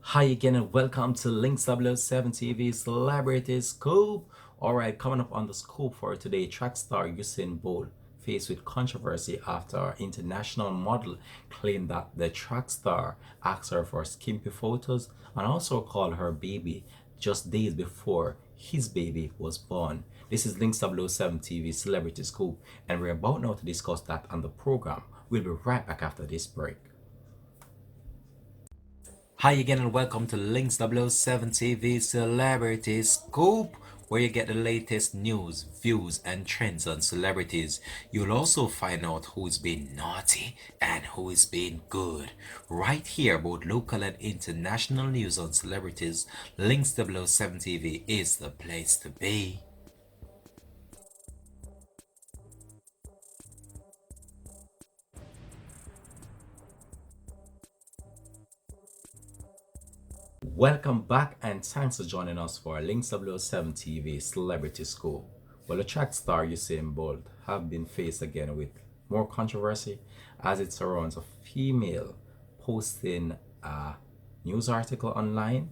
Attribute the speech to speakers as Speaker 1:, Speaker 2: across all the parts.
Speaker 1: Hi again and welcome to Links 007 TV Celebrity Scoop. Alright, coming up on the scoop for today, track star Usain Bolt faced with controversy after our international model claimed that the track star asked her for skimpy photos and also called her baby just days before his baby was born. This is Links 007 TV Celebrity Scoop, and we're about now to discuss that on the program. We'll be right back after this break. Hi again and welcome to Links 007 TV Celebrity Scoop, where you get the latest news, views, and trends on celebrities. You'll also find out who's been naughty and who is being good. Right here, both local and international news on celebrities, Links 007 TV is the place to be. Welcome back and thanks for joining us for Links 007 TV Celebrity School. Well, the track star Usain Bolt have been faced again with more controversy as it surrounds a female posting a news article online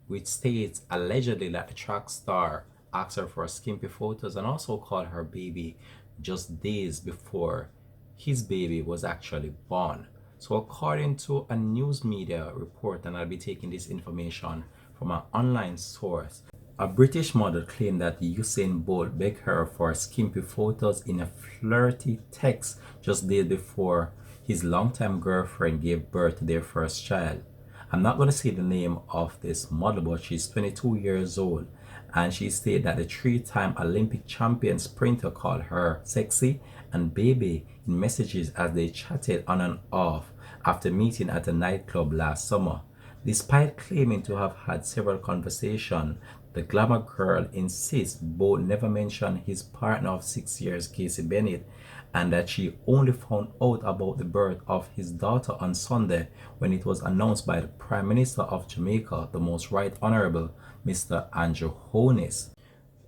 Speaker 1: which states allegedly that the track star asked her for skimpy photos and also called her baby just days before his baby was actually born. So according to a news media report, and I'll be taking this information from an online source, a British model claimed that Usain Bolt begged her for skimpy photos in a flirty text just days before his longtime girlfriend gave birth to their first child. I'm not going to say the name of this model, but she's 22 years old, and she stated that the three-time Olympic champion sprinter called her sexy and baby in messages as they chatted on and off after meeting at a nightclub last summer. Despite claiming to have had several conversations, the glamour girl insists Bolt never mentioned his partner of 6 years, Casey Bennett, and that she only found out about the birth of his daughter on Sunday when it was announced by the Prime Minister of Jamaica, the Most Right Honorable Mr. Andrew Holness.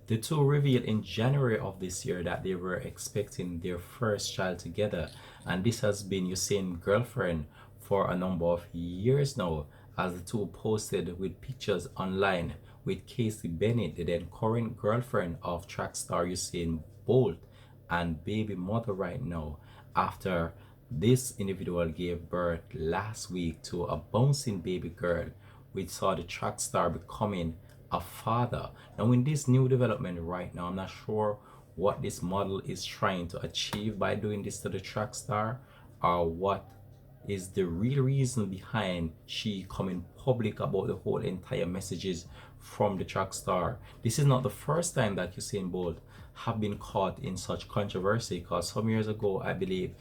Speaker 1: The two revealed in January of this year that they were expecting their first child together, and this has been Usain's girlfriend for a number of years now, as the two posted with pictures online with Casey Bennett, the then current girlfriend of track star Usain Bolt and baby mother right now, after this individual gave birth last week to a bouncing baby girl, which saw the track star becoming a father. Now, in this new development right now, I'm not sure what this model is trying to achieve by doing this to the track star, or what is the real reason behind she coming public about the whole entire messages from the track star. This is not the first time that Usain Bolt have been caught in such controversy, because some years ago I believe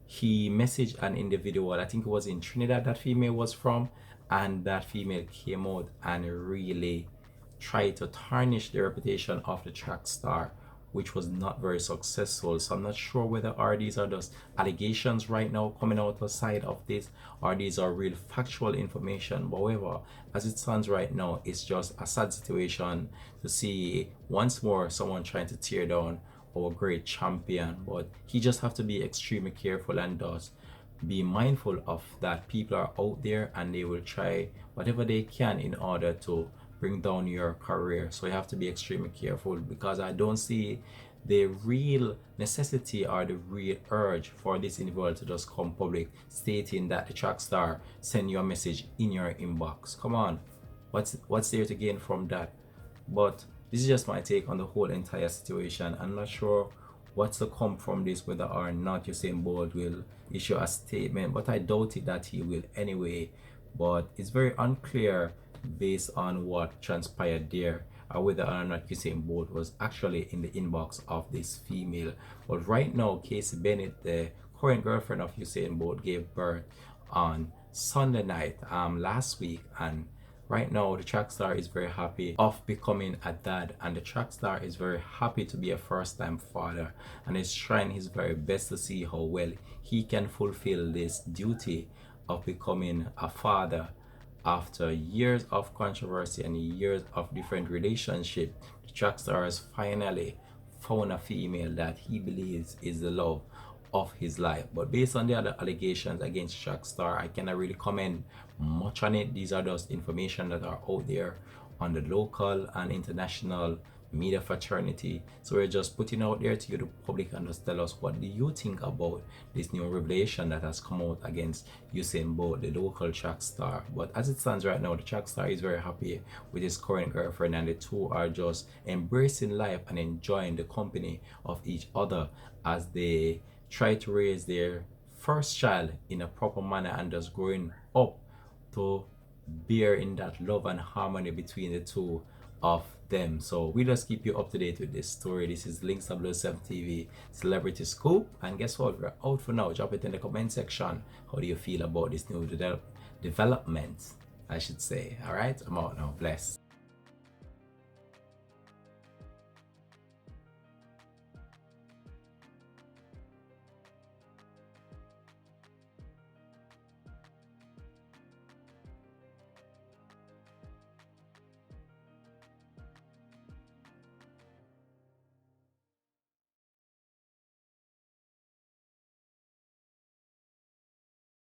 Speaker 1: he messaged an individual, I think it was in Trinidad that female was from, and that female came out and really tried to tarnish the reputation of the track star, which was not very successful. So I'm not sure whether these are just allegations right now coming out aside of this, or these are real factual information. However, as it stands right now, it's just a sad situation to see once more someone trying to tear down our great champion. But he just have to be extremely careful and thus be mindful of that people are out there and they will try whatever they can in order to bring down your career. So you have to be extremely careful, because I don't see the real necessity or the real urge for this individual to just come public stating that the track star send you a message in your inbox. Come on, what's there to gain from that? But this is just my take on the whole entire situation. I'm not sure what's to come from this, whether or not Usain Bolt will issue a statement, but I doubt it that he will anyway. But it's very unclear based on what transpired there, or whether or not Usain Bolt was actually in the inbox of this female. But right now, Casey Bennett, the current girlfriend of Usain Bolt, gave birth on Sunday night last week, and right now the track star is very happy of becoming a dad, and the track star is very happy to be a first-time father, and is trying his very best to see how well he can fulfill this duty of becoming a father. After years of controversy and years of different relationship, the track star has finally found a female that he believes is the love of his life. But based on the other allegations against Shaq Star, I cannot really comment much on it. These are just information that are out there on the local and international media fraternity. So we're just putting out there to you, the public, and just tell us, what do you think about this new revelation that has come out against Usain Bolt, the local track star? But as it stands right now, the track star is very happy with his current girlfriend, and the two are just embracing life and enjoying the company of each other as they try to raise their first child in a proper manner and just growing up to bear in that love and harmony between the two of them. So we just keep you up to date with this story. This is Links W7 TV Celebrity Scoop, and guess what, we're out for now. Drop it in the comment section. How do you feel about this new development, I should say? All right, I'm out now. Bless.